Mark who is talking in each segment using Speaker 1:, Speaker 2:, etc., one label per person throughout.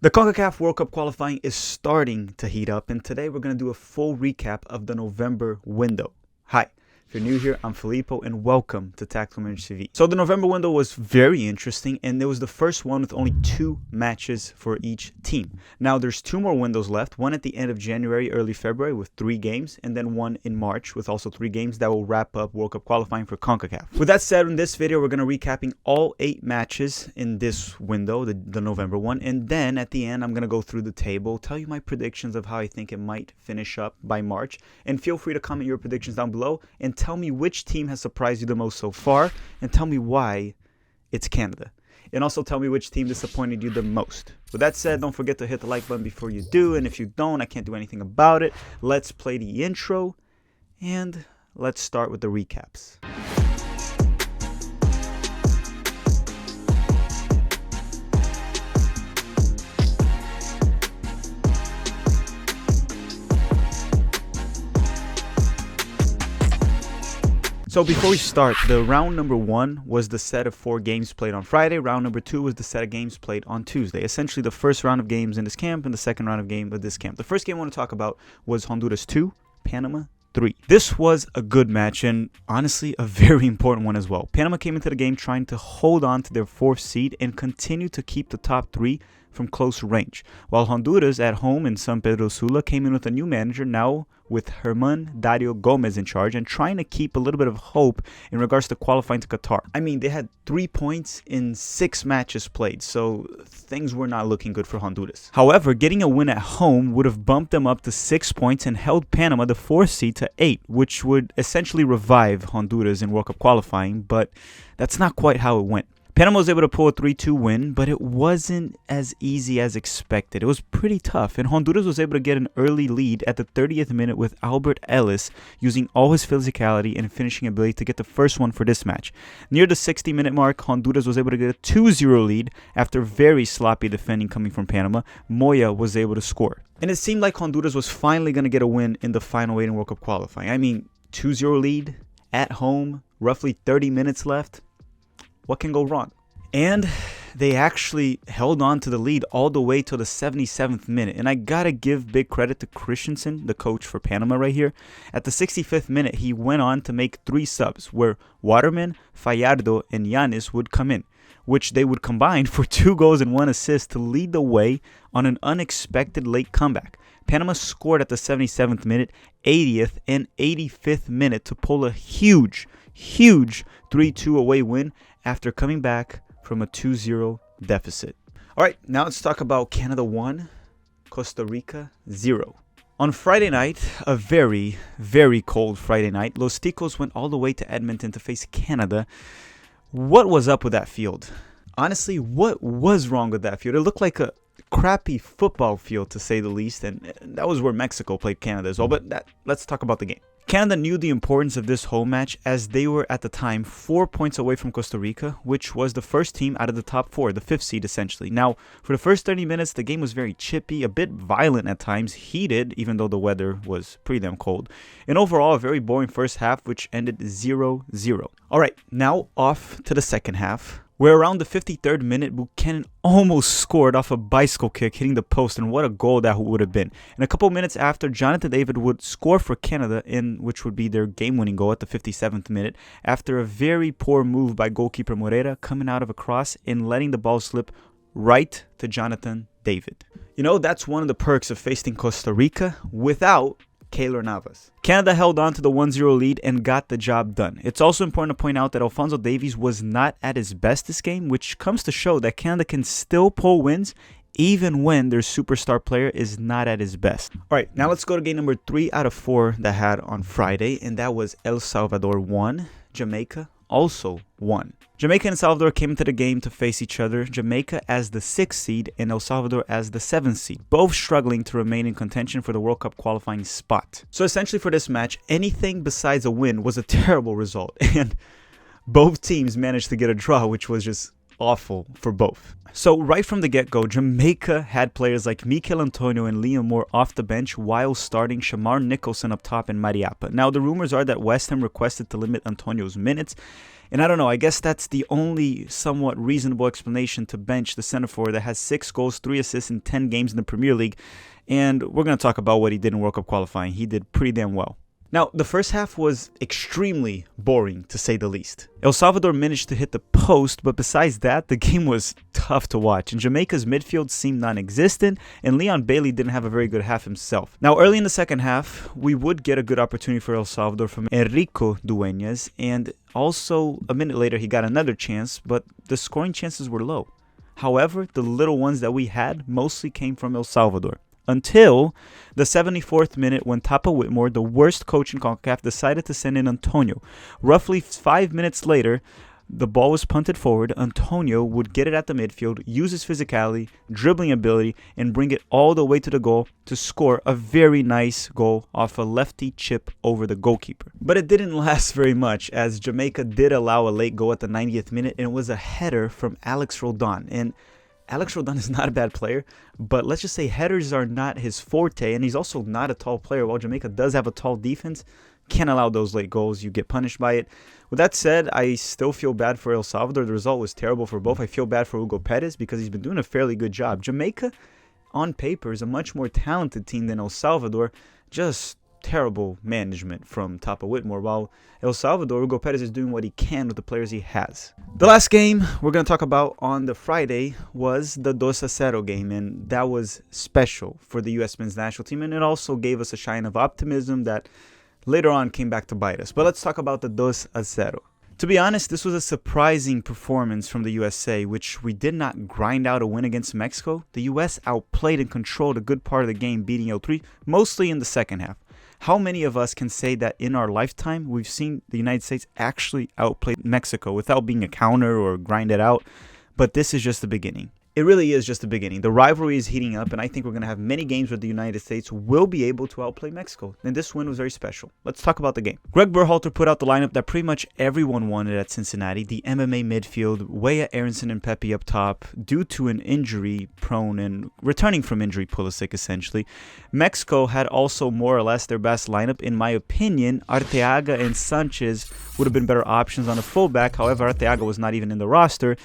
Speaker 1: The CONCACAF World Cup qualifying is starting to heat up, and today we're going to do a full recap of the November window. Hi, if you're new here, I'm Filippo, and welcome to CanMNT. So the November window was very interesting, and it was the first one with only 2 matches for each team. Now there's 2 more windows left, one at the end of January, early February with 3 games, and then one in March with also 3 games that will wrap up World Cup qualifying for CONCACAF. With that said, in this video, we're going to recapping all 8 matches in this window, the November one, and then at the end, I'm going to go through the table, tell you my predictions of how I think it might finish up by March, and feel free to comment your predictions down below, and tell me which team has surprised you the most so far, and tell me why it's Canada. And also tell me which team disappointed you the most. With that said, don't forget to hit the like button before you do, and if you don't, I can't do anything about it. Let's play the intro, and let's start with the recaps. So before we start, the round number 1 was the set of 4 games played on Friday. Round number 2 was the set of games played on Tuesday. Essentially the first round of games in this camp and the second round of games of this camp. The first game I want to talk about was Honduras 2, Panama 3. This was a good match and honestly a very important one as well. Panama came into the game trying to hold on to their 4th seed and continue to keep the top 3 from close range, while Honduras at home in San Pedro Sula came in with a new manager, now with Herman Dario Gomez in charge, and trying to keep a little bit of hope in regards to qualifying to Qatar. I mean, they had 3 points in 6 matches played, so things were not looking good for Honduras. However, getting a win at home would have bumped them up to 6 points and held Panama, the 4th seed, to 8, which would essentially revive Honduras in World Cup qualifying, but that's not quite how it went. Panama was able to pull a 3-2 win, but it wasn't as easy as expected. It was pretty tough, and Honduras was able to get an early lead at the 30th minute with Albert Ellis using all his physicality and finishing ability to get the first one for this match. Near the 60-minute mark, Honduras was able to get a 2-0 lead after very sloppy defending coming from Panama. Moya was able to score. And it seemed like Honduras was finally going to get a win in the final 8 in World Cup qualifying. I mean, 2-0 lead at home, roughly 30 minutes left. What can go wrong? And they actually held on to the lead all the way to the 77th minute. And I gotta give big credit to Christensen, the coach for Panama right here. At the 65th minute, he went on to make 3 subs where Waterman, Fallardo, and Yanis would come in, which they would combine for 2 goals and 1 assist to lead the way on an unexpected late comeback. Panama scored at the 77th minute, 80th, and 85th minute to pull a huge 3-2 away win after coming back from a 2-0 deficit. Alright, now let's talk about Canada 1, Costa Rica 0. On Friday night, a very cold Friday night, Los Ticos went all the way to Edmonton to face Canada. What was up with that field? Honestly, what was wrong with that field? It looked like a crappy football field, to say the least, and that was where Mexico played Canada as well, but let's talk about the game. Canada knew the importance of this home match as they were at the time 4 points away from Costa Rica, which was the first team out of the top 4, the 5th seed essentially. Now, for the first 30 minutes, the game was very chippy, a bit violent at times, heated, even though the weather was pretty damn cold. And overall, a very boring first half, which ended 0-0. Alright, now off to the second half, where around the 53rd minute, Buchanan almost scored off a bicycle kick hitting the post, and what a goal that would have been. And a couple minutes after, Jonathan David would score for Canada, which would be their game-winning goal at the 57th minute, after a very poor move by goalkeeper Moreira coming out of a cross and letting the ball slip right to Jonathan David. You know, that's one of the perks of facing Costa Rica without Keylor Navas. Canada held on to the 1-0 lead and got the job done. It's also important to point out that Alphonso Davies was not at his best this game, which comes to show that Canada can still pull wins even when their superstar player is not at his best. Alright, now let's go to game number 3 out of 4 that had on Friday, and that was El Salvador 1, Jamaica also 1. Jamaica and El Salvador came into the game to face each other, Jamaica as the 6th seed and El Salvador as the 7th seed, both struggling to remain in contention for the World Cup qualifying spot. So essentially for this match, anything besides a win was a terrible result, and both teams managed to get a draw, which was just awful for both. So right from the get-go, Jamaica had players like Mikel Antonio and Liam Moore off the bench while starting Shamar Nicholson up top and Mariapa. Now the rumors are that West Ham requested to limit Antonio's minutes, and I don't know, I guess that's the only somewhat reasonable explanation to bench the center forward that has 6 goals, 3 assists in 10 games in the Premier League, and we're going to talk about what he did in World Cup qualifying. He did pretty damn well. Now, the first half was extremely boring, to say the least. El Salvador managed to hit the post, but besides that, the game was tough to watch, and Jamaica's midfield seemed non-existent, and Leon Bailey didn't have a very good half himself. Now, early in the second half, we would get a good opportunity for El Salvador from Enrico Dueñas, and also a minute later, he got another chance, but the scoring chances were low. However, the little ones that we had mostly came from El Salvador. Until the 74th minute when Tapa Whitmore, the worst coach in CONCACAF, decided to send in Antonio. Roughly 5 minutes later, the ball was punted forward. Antonio would get it at the midfield, use his physicality, dribbling ability, and bring it all the way to the goal to score a very nice goal off a lefty chip over the goalkeeper. But it didn't last very much, as Jamaica did allow a late goal at the 90th minute, and it was a header from Alex Roldan. And Alex Roldan is not a bad player, but let's just say headers are not his forte, and he's also not a tall player. While Jamaica does have a tall defense, can't allow those late goals. You get punished by it. With that said, I still feel bad for El Salvador. The result was terrible for both. I feel bad for Hugo Perez because he's been doing a fairly good job. Jamaica, on paper, is a much more talented team than El Salvador. Just terrible management from Tapa Whitmore, while El Salvador, Hugo Perez is doing what he can with the players he has. The last game we're going to talk about on the Friday was the 2-0 game, and that was special for the US men's national team, and it also gave us a shine of optimism that later on came back to bite us. But let's talk about the 2-0. To be honest, this was a surprising performance from the USA, which we did not grind out a win against Mexico. The US outplayed and controlled a good part of the game, beating L3, mostly in the second half. How many of us can say that in our lifetime we've seen the United States actually outplay Mexico without being a counter or grind it out? But this is just the beginning. It really is just the beginning. The rivalry is heating up, and I think we're going to have many games where the United States will be able to outplay Mexico. And this win was very special. Let's talk about the game. Greg Berhalter put out the lineup that pretty much everyone wanted at Cincinnati. The MMA midfield, Weah, Aronson, and Pepe up top, due to an injury-prone and returning from injury Pulisic, essentially. Mexico had also more or less their best lineup. In my opinion, Arteaga and Sanchez would have been better options on the fullback. However, Arteaga was not even in the roster.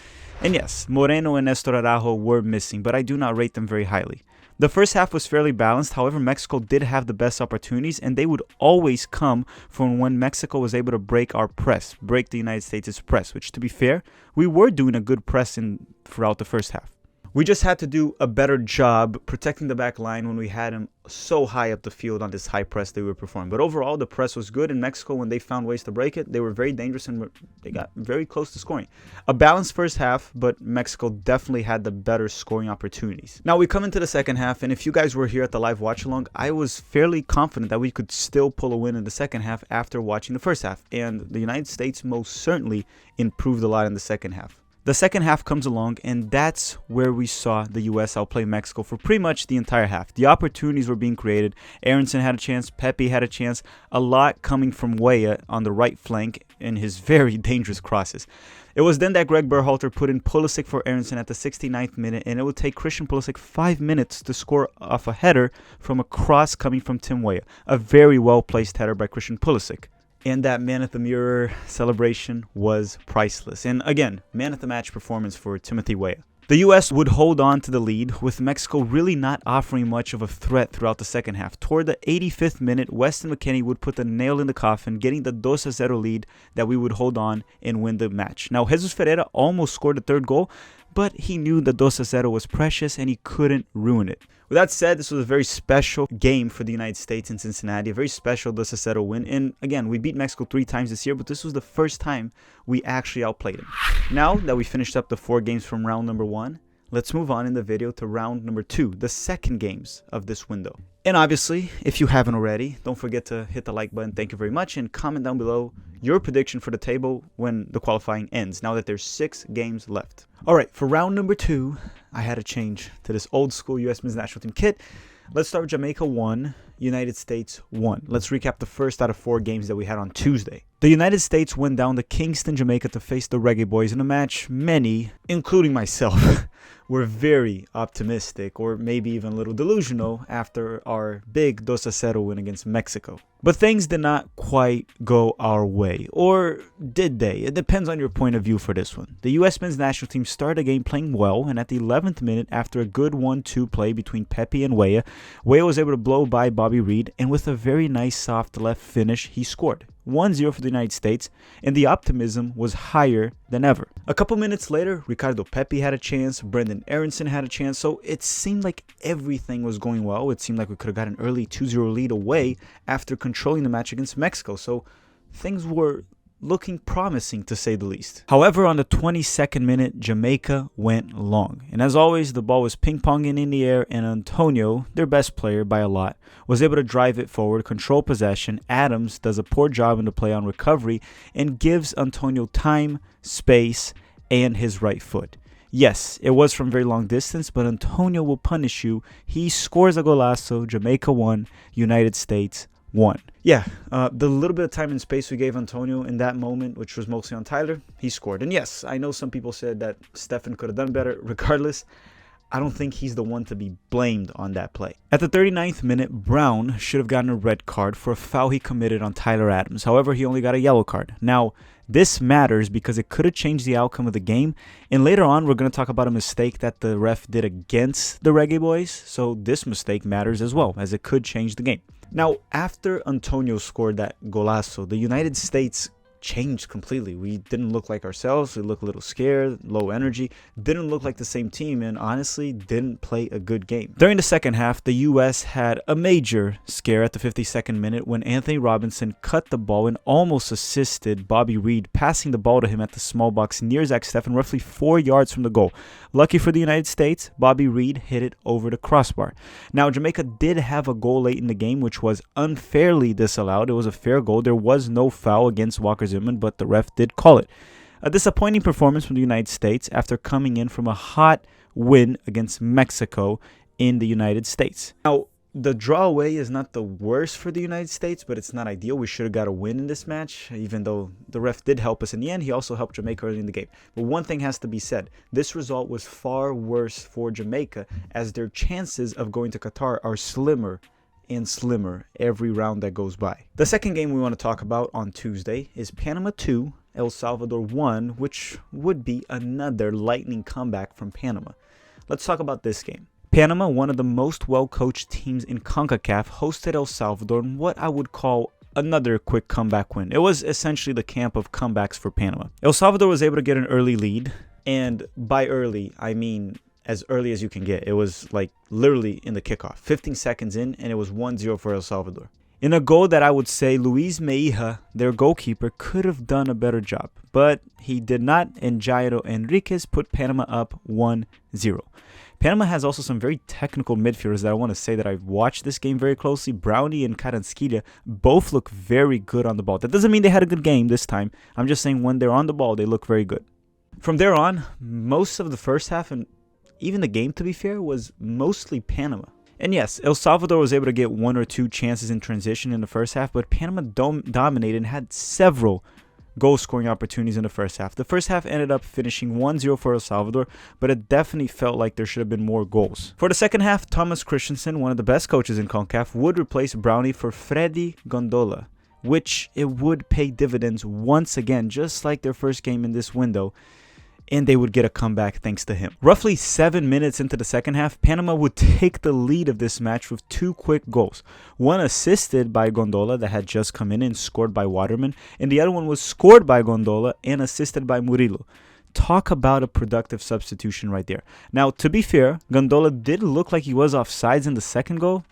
Speaker 1: And yes, Moreno and Nestor Araujo were missing, but I do not rate them very highly. The first half was fairly balanced. However, Mexico did have the best opportunities, and they would always come from when Mexico was able to break our press, break the United States' press, which, to be fair, we were doing a good press throughout the first half. We just had to do a better job protecting the back line when we had him so high up the field on this high press they were performing. But overall, the press was good. In Mexico, when they found ways to break it, they were very dangerous and they got very close to scoring. A balanced first half, but Mexico definitely had the better scoring opportunities. Now, we come into the second half, and if you guys were here at the live watch-along, I was fairly confident that we could still pull a win in the second half after watching the first half. And the United States most certainly improved a lot in the second half. The second half comes along, and that's where we saw the U.S. outplay Mexico for pretty much the entire half. The opportunities were being created. Aronson had a chance. Pepe had a chance. A lot coming from Weah on the right flank in his very dangerous crosses. It was then that Greg Berhalter put in Pulisic for Aronson at the 69th minute, and it would take Christian Pulisic 5 minutes to score off a header from a cross coming from Tim Weah. A very well-placed header by Christian Pulisic. And that man at the mirror celebration was priceless. And again, man at the match performance for Timothy Weah. The U.S. would hold on to the lead, with Mexico really not offering much of a threat throughout the second half. Toward the 85th minute, Weston McKennie would put the nail in the coffin, getting the 2-0 lead that we would hold on and win the match. Now, Jesus Ferreira almost scored the third goal, but he knew the 2-0 was precious and he couldn't ruin it. With that said, this was a very special game for the United States in Cincinnati, a very special 2-0 win. And again, we beat Mexico 3 times this year, but this was the first time we actually outplayed them. Now that we finished up the 4 games from round number 1, let's move on in the video to round number 2, the second games of this window. And obviously, if you haven't already, don't forget to hit the like button. Thank you very much. And comment down below your prediction for the table when the qualifying ends, now that there's 6 games left. All right, for round number 2, I had to change to this old school US men's national team kit. Let's start with Jamaica 1, United States won. Let's recap the first out of 4 games that we had on Tuesday. The United States went down to Kingston, Jamaica to face the Reggae Boys in a match many, including myself, were very optimistic or maybe even a little delusional after our big 2-0 win against Mexico. But things did not quite go our way, or did they? It depends on your point of view for this one. The US men's national team started the game playing well, and at the 11th minute, after a good 1-2 play between Pepe and Weah was able to blow by Bobby Reed, and with a very nice soft left finish, he scored. 1-0 for the United States, and the optimism was higher than ever. A couple minutes later, Ricardo Pepi had a chance, Brendan Aronson had a chance, so it seemed like everything was going well. It seemed like we could have got an early 2-0 lead away after controlling the match against Mexico, so things were looking promising to say the least. However, on the 22nd minute, Jamaica went long. And as always, the ball was ping-ponging in the air, and Antonio, their best player by a lot, was able to drive it forward, control possession. Adams does a poor job in the play on recovery and gives Antonio time, space, and his right foot. Yes, it was from very long distance, but Antonio will punish you. He scores a golazo. Jamaica won. United States won. Yeah, the little bit of time and space we gave Antonio in that moment, which was mostly on Tyler, he scored. And yes, I know some people said that Stefan could have done better. Regardless, I don't think he's the one to be blamed on that play. At the 39th minute, Brown should have gotten a red card for a foul he committed on Tyler Adams. However, he only got a yellow card. Now, this matters because it could have changed the outcome of the game. And later on, we're going to talk about a mistake that the ref did against the Reggae Boys. So this mistake matters as well, as it could change the game. Now, after Antonio scored that golazo, the United States changed completely. We didn't look like ourselves. We looked a little scared, low energy, didn't look like the same team, and honestly didn't play a good game. During the second half, the US had a major scare at the 52nd minute when Anthony Robinson cut the ball and almost assisted Bobby Reed, passing the ball to him at the small box near Zach Steffen, roughly 4 yards from the goal. Lucky for the United States, Bobby Reed hit it over the crossbar. Now, Jamaica did have a goal late in the game, which was unfairly disallowed. It was a fair goal. There was no foul against Walker Zimmerman, but the ref did call it. A disappointing performance from the United States after coming in from a hot win against Mexico in the United States. Now, the draw away is not the worst for the United States, but it's not ideal. We should have got a win in this match, even though the ref did help us in the end. He also helped Jamaica early in the game. But one thing has to be said. This result was far worse for Jamaica, as their chances of going to Qatar are slimmer and slimmer every round that goes by. The second game we want to talk about on Tuesday is Panama 2, El Salvador 1, which would be another lightning comeback from Panama. Let's talk about this game. Panama, one of the most well-coached teams in CONCACAF, hosted El Salvador in what I would call another quick comeback win. It was essentially the camp of comebacks for Panama. El Salvador was able to get an early lead, and by early, I mean as early as you can get. It was like literally in the kickoff, 15 seconds in, and it was 1-0 for El Salvador. In a goal that I would say Luis Meija, their goalkeeper, could have done a better job, but he did not, and Jairo Enriquez put Panama up 1-0. Panama has also some very technical midfielders that I want to say that I've watched this game very closely. Brownie and Carrasquilla both look very good on the ball. That doesn't mean they had a good game this time. I'm just saying when they're on the ball, they look very good. From there on, most of the first half and even the game, to be fair, was mostly Panama. And yes, El Salvador was able to get 1 or 2 chances in transition in the first half, but Panama dominated and had several goal-scoring opportunities in the first half. The first half ended up finishing 1-0 for El Salvador, but it definitely felt like there should have been more goals. For the second half, Thomas Christensen, one of the best coaches in CONCACAF, would replace Brownie for Freddy Gondola, which it would pay dividends once again, just like their first game in this window, and they would get a comeback thanks to him. Roughly 7 minutes into the second half, Panama would take the lead of this match with 2 quick goals. One assisted by Gondola that had just come in and scored by Waterman, and the other one was scored by Gondola and assisted by Murillo. Talk about a productive substitution right there. Now, to be fair, Gondola did look like he was offsides in the second goal.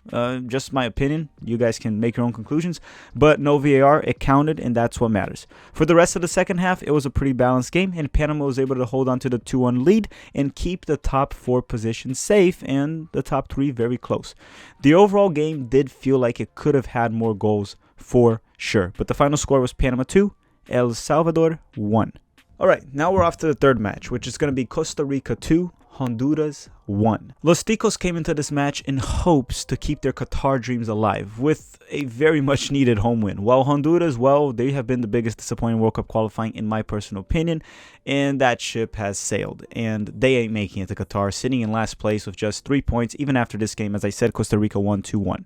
Speaker 1: Just my opinion. You guys can make your own conclusions. But no VAR, it counted, and that's what matters. For the rest of the second half, it was a pretty balanced game, and Panama was able to hold on to the 2-1 lead and keep the top 4 positions safe and the top 3 very close. The overall game did feel like it could have had more goals for sure. But the final score was Panama 2, El Salvador 1. All right, now we're off to the third match, which is going to be Costa Rica 2, Honduras won. Los Ticos came into this match in hopes to keep their Qatar dreams alive with a very much needed home win. While Honduras, well, they have been the biggest disappointing World Cup qualifying in my personal opinion, and that ship has sailed, and they ain't making it to Qatar, sitting in last place with just 3 points. Even after this game, as I said, Costa Rica won 2-1.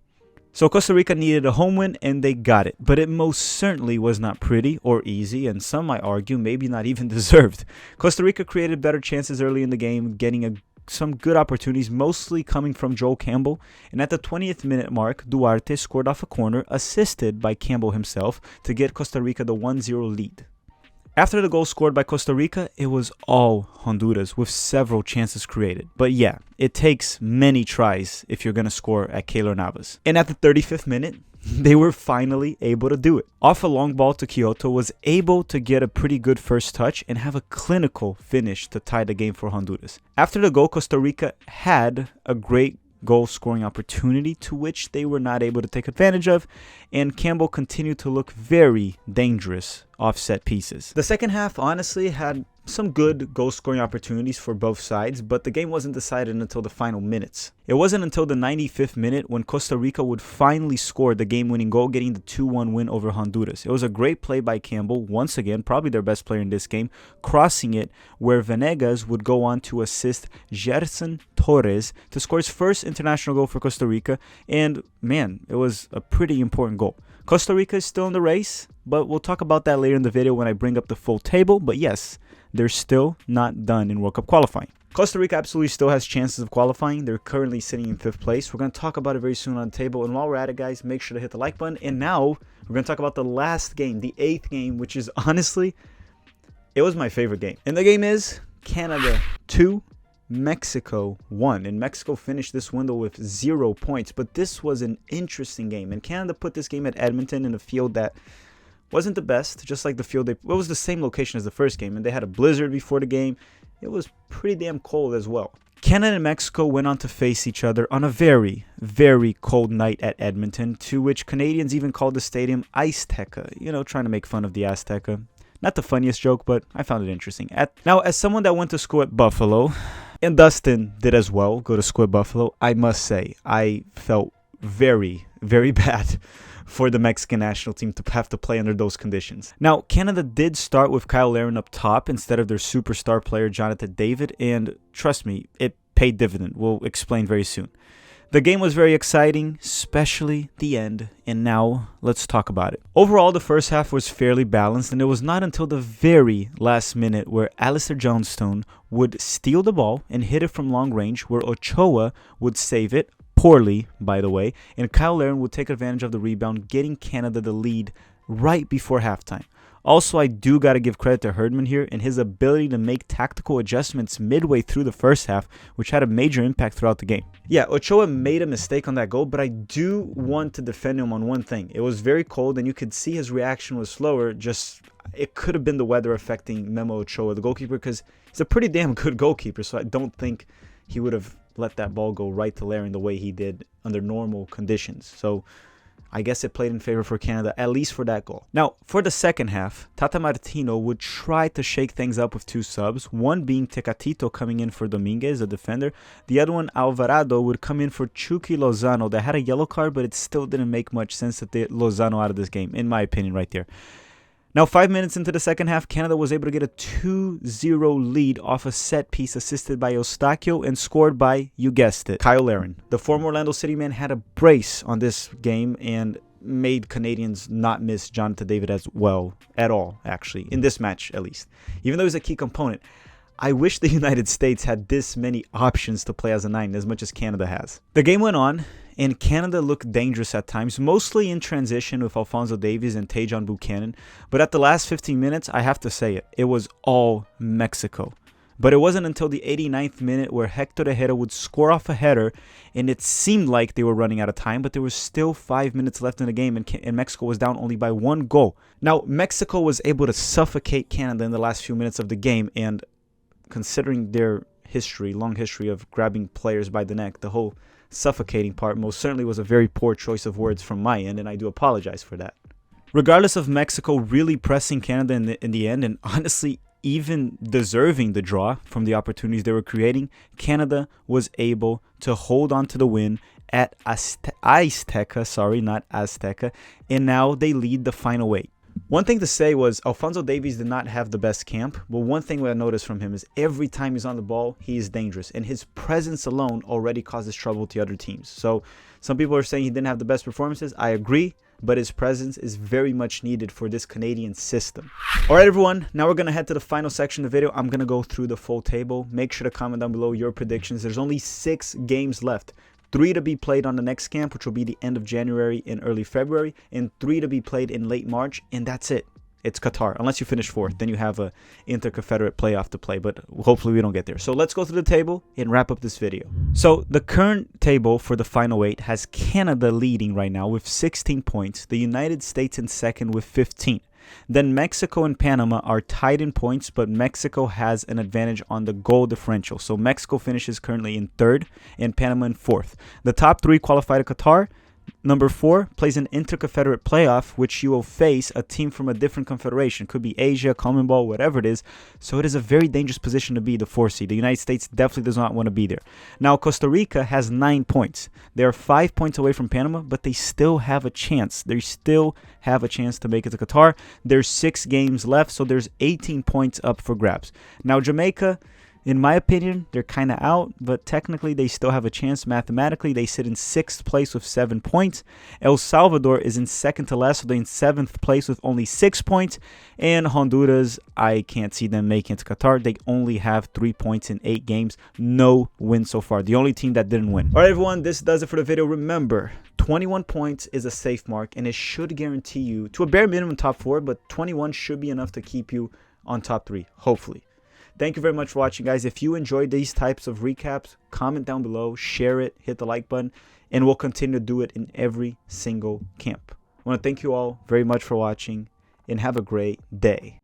Speaker 1: So Costa Rica needed a home win, and they got it. But it most certainly was not pretty or easy, and some might argue maybe not even deserved. Costa Rica created better chances early in the game, getting some good opportunities, mostly coming from Joel Campbell. And at the 20th minute mark, Duarte scored off a corner, assisted by Campbell himself, to get Costa Rica the 1-0 lead. After the goal scored by Costa Rica, it was all Honduras with several chances created. But yeah, it takes many tries if you're going to score at Keylor Navas. And at the 35th minute, they were finally able to do it. Off a long ball to Kyoto, was able to get a pretty good first touch and have a clinical finish to tie the game for Honduras. After the goal, Costa Rica had a great goal scoring opportunity to which they were not able to take advantage of, and Campbell continued to look very dangerous off set pieces. The second half honestly had some good goal scoring opportunities for both sides, but the game wasn't decided until the final minutes. It wasn't until the 95th minute when Costa Rica would finally score the game-winning goal, getting the 2-1 win over Honduras. It was a great play by Campbell, once again, probably their best player in this game, crossing it where Venegas would go on to assist Gerson Torres to score his first international goal for Costa Rica, and man, it was a pretty important goal. Costa Rica is still in the race, but we'll talk about that later in the video when I bring up the full table, but yes, they're still not done in World Cup qualifying. Costa Rica absolutely still has chances of qualifying. They're currently sitting in 5th place. We're going to talk about it very soon on the table. And while we're at it, guys, make sure to hit the like button. And now we're going to talk about the last game, the 8th game, which is honestly, it was my favorite game. And the game is Canada 2, Mexico 1. And Mexico finished this window with 0 points. But this was an interesting game. And Canada put this game at Edmonton in a field that wasn't the best, just like the field it was the same location as the first game, and they had a blizzard before the game. It was pretty damn cold as well. Canada and Mexico went on to face each other on a very, very cold night at Edmonton, to which Canadians even called the stadium Azteca, trying to make fun of the Azteca. Not the funniest joke, but I found it interesting. Now, as someone that went to school at Buffalo, and Dustin did as well, go to school at Buffalo, I must say, I felt very, very bad for the Mexican national team to have to play under those conditions. Now, Canada did start with Kyle Larin up top instead of their superstar player Jonathan David, and trust me, it paid dividend. We'll explain very soon. The game was very exciting, especially the end, and now let's talk about it. Overall, the first half was fairly balanced, and it was not until the very last minute where Alistair Johnstone would steal the ball and hit it from long range, where Ochoa would save it, poorly, by the way, and Kyle Larin would take advantage of the rebound, getting Canada the lead right before halftime. Also, I do got to give credit to Herdman here and his ability to make tactical adjustments midway through the first half, which had a major impact throughout the game. Yeah, Ochoa made a mistake on that goal, but I do want to defend him on one thing. It was very cold, and you could see his reaction was slower. It could have been the weather affecting Memo Ochoa, the goalkeeper, because he's a pretty damn good goalkeeper, so I don't think he would have let that ball go right to Larin the way he did under normal conditions. So I guess it played in favor for Canada, at least for that goal. Now, for the second half, Tata Martino would try to shake things up with 2 subs, one being Tecatito coming in for Dominguez, a defender. The other one, Alvarado, would come in for Chucky Lozano. That had a yellow card, but it still didn't make much sense to get Lozano out of this game, in my opinion, right there. Now, 5 minutes into the second half, Canada was able to get a 2-0 lead off a set piece assisted by Eustáquio and scored by, you guessed it, Kyle Larin. The former Orlando City man had a brace on this game and made Canadians not miss Jonathan David as well at all, actually, in this match at least. Even though he's a key component, I wish the United States had this many options to play as a 9 as much as Canada has. The game went on, and Canada looked dangerous at times, mostly in transition with Alphonso Davies and Tajon Buchanan. But at the last 15 minutes, I have to say it was all Mexico. But it wasn't until the 89th minute where Hector Herrera would score off a header, and it seemed like they were running out of time, but there was still 5 minutes left in the game, and Mexico was down only by 1 goal. Now, Mexico was able to suffocate Canada in the last few minutes of the game, and considering their long history of grabbing players by the neck, the whole suffocating part most certainly was a very poor choice of words from my end, and I do apologize for that. Regardless of Mexico really pressing Canada in the end, and honestly, even deserving the draw from the opportunities they were creating, Canada was able to hold on to the win at Azteca, sorry, not Azteca, and now they lead the final 8. One thing to say was Alphonso Davies did not have the best camp, but one thing I noticed from him is every time he's on the ball, he is dangerous, and his presence alone already causes trouble to other teams. So some people are saying he didn't have the best performances. I agree, but his presence is very much needed for this Canadian system. All right, everyone, now we're going to head to the final section of the video. I'm going to go through the full table. Make sure to comment down below your predictions. There's only 6 games left. 3 to be played on the next camp, which will be the end of January and early February, and 3 to be played in late March, and that's it. It's Qatar. Unless you finish 4th, then you have a inter-confederate playoff to play, but hopefully we don't get there. So let's go through the table and wrap up this video. So the current table for the final 8 has Canada leading right now with 16 points, the United States in second with 15. Then Mexico and Panama are tied in points, but Mexico has an advantage on the goal differential. So Mexico finishes currently in 3rd and Panama in 4th. The top 3 qualify to Qatar. Number 4 plays an interconfederate playoff, which you will face a team from a different confederation. Could be Asia, CONMEBOL, whatever it is. So it is a very dangerous position to be, the 4 seed. The United States definitely does not want to be there. Now, Costa Rica has 9 points. They are 5 points away from Panama, but they still have a chance. They still have a chance to make it to Qatar. There's 6 games left, so there's 18 points up for grabs. Now, Jamaica, in my opinion, they're kind of out, but technically they still have a chance. Mathematically, they sit in 6th place with 7 points. El Salvador is in 2nd to last, so they're in 7th place with only 6 points. And Honduras, I can't see them making it to Qatar. They only have 3 points in 8 games. No win so far. The only team that didn't win. All right, everyone, this does it for the video. Remember, 21 points is a safe mark, and it should guarantee you to a bare minimum top 4, but 21 should be enough to keep you on top 3, hopefully. Thank you very much for watching, guys. If you enjoyed these types of recaps, comment down below, share it, hit the like button, and we'll continue to do it in every single camp. I want to thank you all very much for watching, and have a great day.